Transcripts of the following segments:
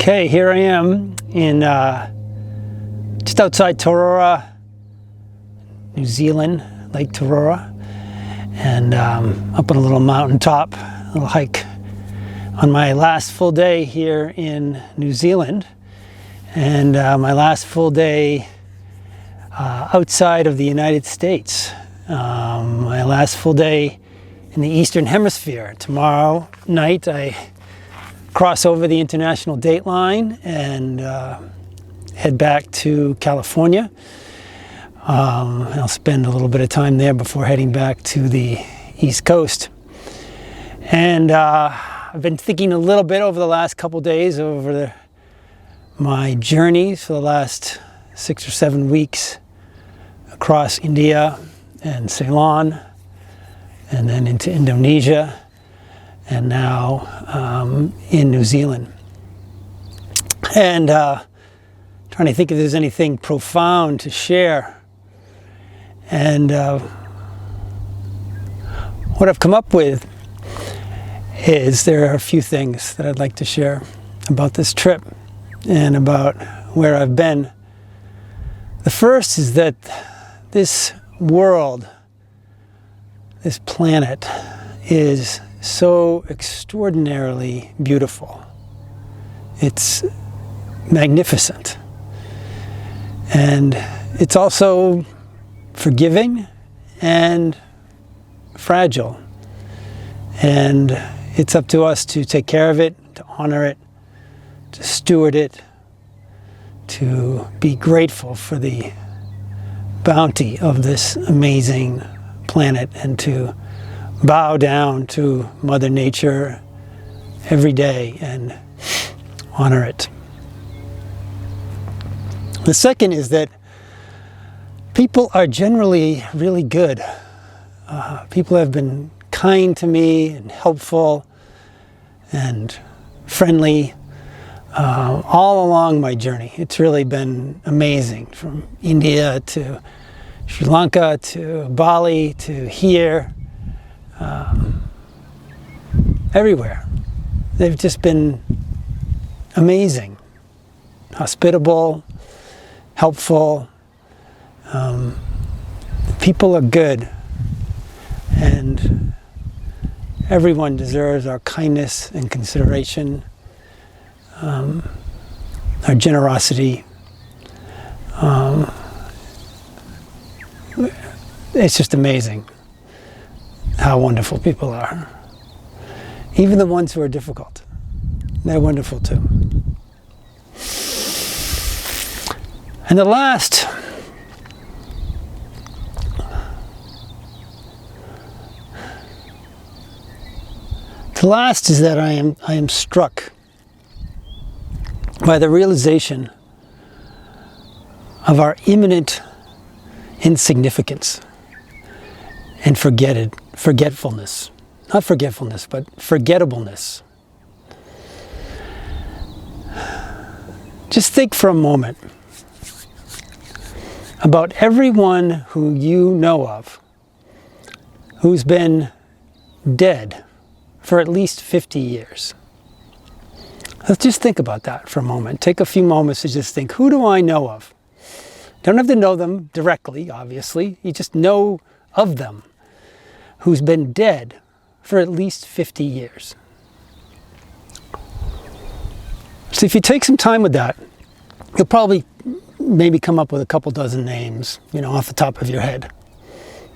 Okay, here I am in just outside Taurora, New Zealand, Lake Taurora, and up on a little mountaintop, a little hike on my last full day here in New Zealand, and my last full day outside of the United States. My last full day in the Eastern Hemisphere. Tomorrow night I cross over the international date line and head back to California. I'll spend a little bit of time there before heading back to the East Coast. And I've been thinking a little bit over the last couple days over my journeys for the last 6 or 7 weeks across India and Ceylon and then into Indonesia and now in New Zealand. And trying to think if there's anything profound to share. And what I've come up with is there are a few things that I'd like to share about this trip and about where I've been. The first is that this world, this planet, is so extraordinarily beautiful. It's magnificent. And it's also forgiving and fragile. And it's up to us to take care of it, to honor it, to steward it, to be grateful for the bounty of this amazing planet and to bow down to Mother Nature every day and honor it. The second is that people are generally really good. People have been kind to me and helpful and friendly all along my journey. It's really been amazing, from India to Sri Lanka to Bali to here. Everywhere. They've just been amazing, hospitable, helpful. People are good, and everyone deserves our kindness and consideration, our generosity. It's just amazing how wonderful people are. Even the ones who are difficult, they're wonderful too. And the last is that I am struck by the realization of our imminent insignificance and forgetfulness. Not forgetfulness, but forgettableness. Just think for a moment about everyone who you know of who's been dead for at least 50 years. Let's just think about that for a moment. Take a few moments to just think, who do I know of? Don't have to know them directly, obviously. You just know of them who's been dead for at least 50 years. So if you take some time with that, you'll probably maybe come up with a couple dozen names, off the top of your head.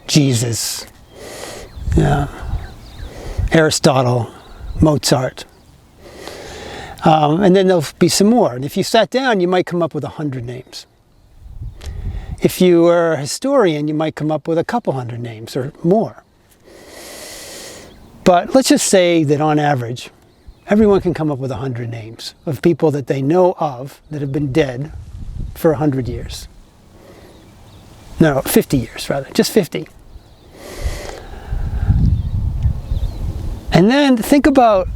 Jesus, Aristotle, Mozart. And then there'll be some more. And if you sat down, you might come up with 100 names. If you were a historian, you might come up with a couple hundred names or more. But let's just say that on average, everyone can come up with 100 names of people that they know of that have been dead for 100 years. No, 50 years rather, just 50. And then think about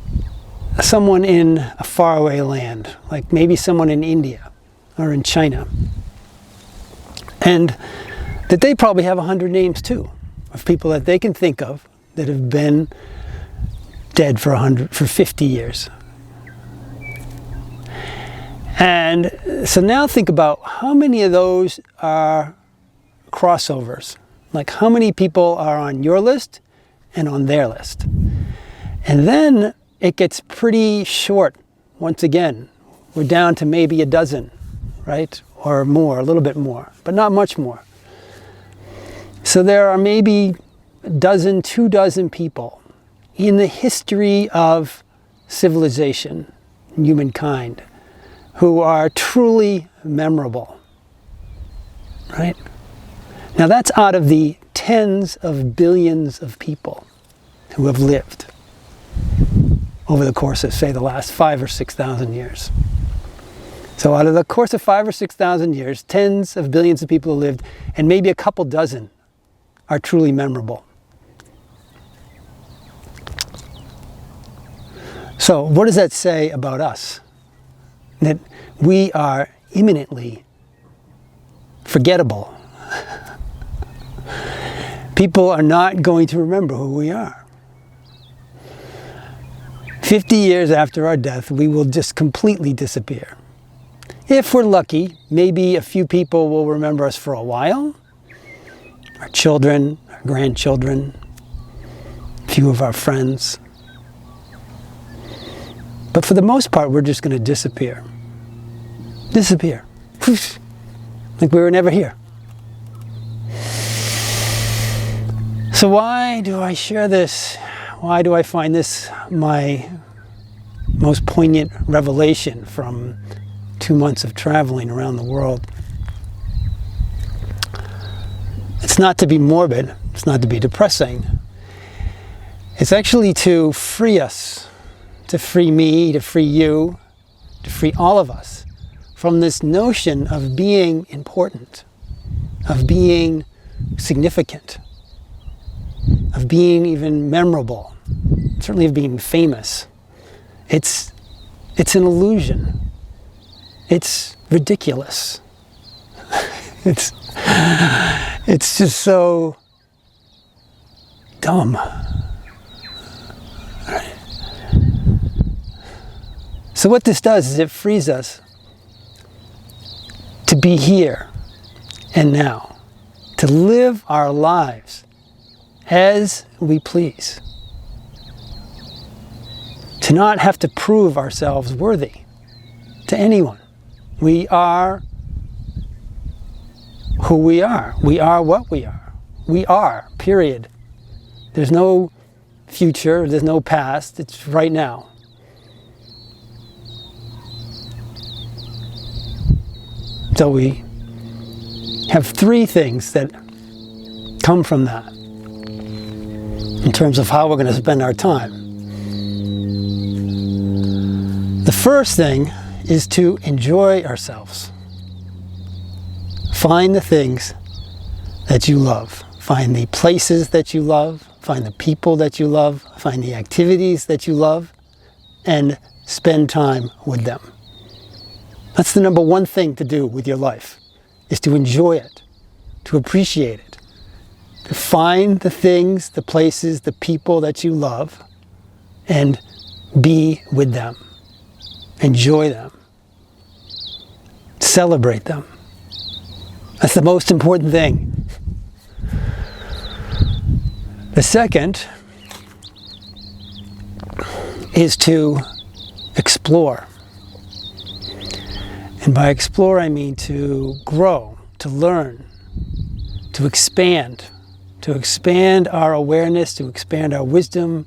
someone in a faraway land, like maybe someone in India or in China. And that they probably have 100 names too, of people that they can think of that have been dead for 50 years. And so now think about how many of those are crossovers. Like how many people are on your list and on their list. And then it gets pretty short. Once again, we're down to maybe a dozen, right? Or more, a little bit more, but not much more. So there are maybe a dozen, 2 dozen people in the history of civilization, humankind, who are truly memorable, right? Now that's out of the tens of billions of people who have lived over the course of, say, the last 5,000 or 6,000 years. So out of the course of 5,000 or 6,000 years, tens of billions of people have lived, and maybe a couple dozen are truly memorable. So what does that say about us? That we are imminently forgettable. People are not going to remember who we are. 50 years after our death, we will just completely disappear. If we're lucky, maybe a few people will remember us for a while. Our children, our grandchildren, a few of our friends. But for the most part, we're just going to disappear. Disappear. Like we were never here. So why do I share this? Why do I find this my most poignant revelation from 2 months of traveling around the world? It's not to be morbid. It's not to be depressing. It's actually to free us, to free me, to free you, to free all of us from this notion of being important, of being significant, of being even memorable, certainly of being famous. It's an illusion. It's ridiculous. It's just so dumb. Right. So what this does is it frees us to be here and now, to live our lives as we please, to not have to prove ourselves worthy to anyone. We are who we are. We are what we are. We are, period. There's no future, there's no past, it's right now. So we have 3 things that come from that in terms of how we're going to spend our time. The first thing is to enjoy ourselves. Find the things that you love. Find the places that you love. Find the people that you love. Find the activities that you love. And spend time with them. That's the number 1 thing to do with your life, is to enjoy it, to appreciate it, to find the things, the places, the people that you love, and be with them. Enjoy them. Celebrate them. That's the most important thing. The second is to explore. And by explore, I mean to grow, to learn, to expand our awareness, to expand our wisdom,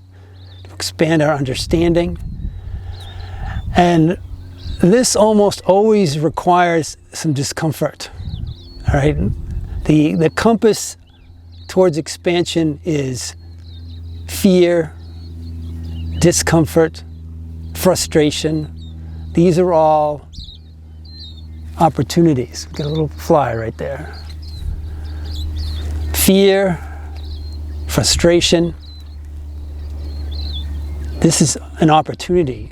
to expand our understanding. And this almost always requires some discomfort. All right? The compass towards expansion is fear, discomfort, frustration. These are all opportunities. Got a little fly right there. Fear, frustration. This is an opportunity.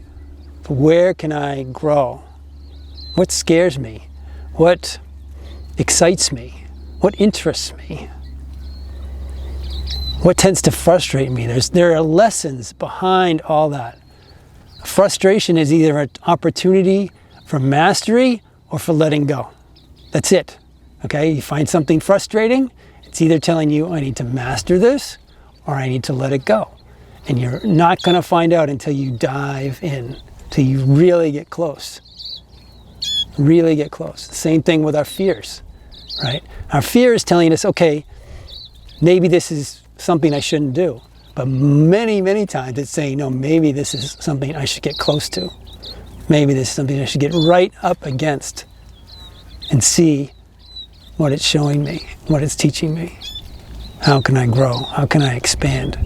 Where can I grow? What scares me? What excites me? What interests me? What tends to frustrate me? There are lessons behind all that. Frustration is either an opportunity for mastery or for letting go. That's it. Okay, you find something frustrating, it's either telling you I need to master this or I need to let it go. And you're not going to find out until you dive in, till you really get close. Really get close. The same thing with our fears, right? Our fear is telling us, okay, maybe this is something I shouldn't do. But many, many times it's saying, no, maybe this is something I should get close to. Maybe this is something I should get right up against and see what it's showing me, what it's teaching me. How can I grow? How can I expand?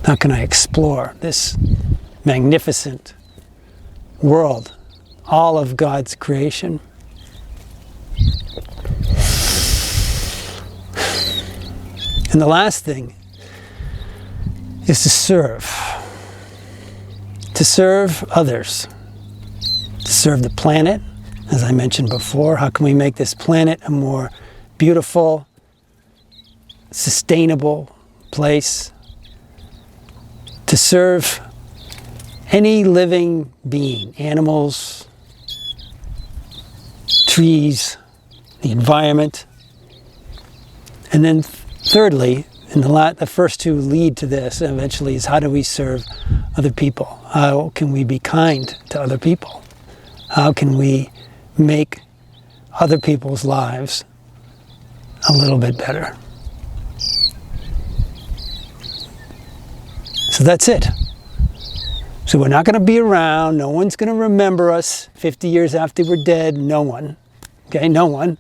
How can I explore this magnificent world, all of God's creation? And the last thing is to serve others, to serve the planet. As I mentioned before, how can we make this planet a more beautiful, sustainable place? To serve any living being, animals, trees, the environment. And then thirdly, and the first two lead to this eventually, is how do we serve other people? How can we be kind to other people? How can we make other people's lives a little bit better? So that's it. So we're not going to be around. No one's going to remember us 50 years after we're dead. No one. Okay, no one.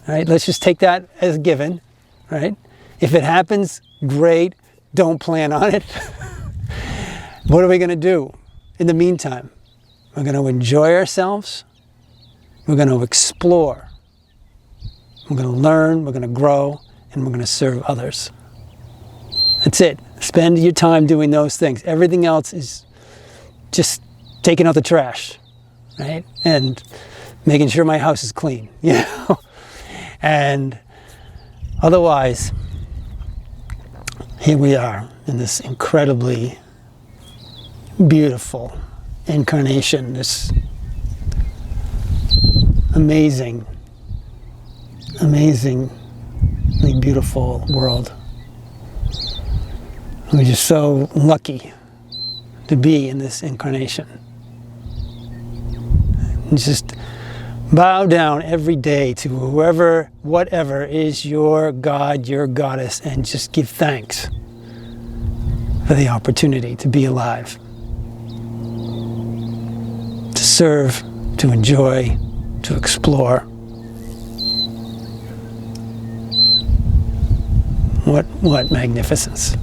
All right, let's just take that as a given. Right? If it happens, great. Don't plan on it. What are we going to do in the meantime? We're going to enjoy ourselves. We're going to explore. We're going to learn. We're going to grow. And we're going to serve others. That's it. Spend your time doing those things. Everything else is just taking out the trash, right? And making sure my house is clean, you know? And otherwise, here we are in this incredibly beautiful incarnation, this amazingly beautiful world. We're just so lucky to be in this incarnation. And just bow down every day to whoever, whatever is your God, your goddess, and just give thanks for the opportunity to be alive, to serve, to enjoy, to explore. What magnificence.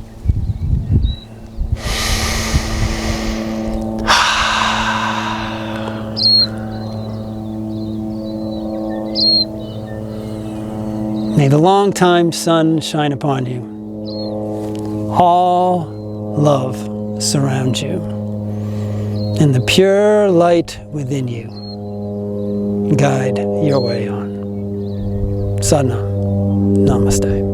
May the long-time sun shine upon you. All love surrounds you. And the pure light within you guide your way on. Sadhana. Namaste.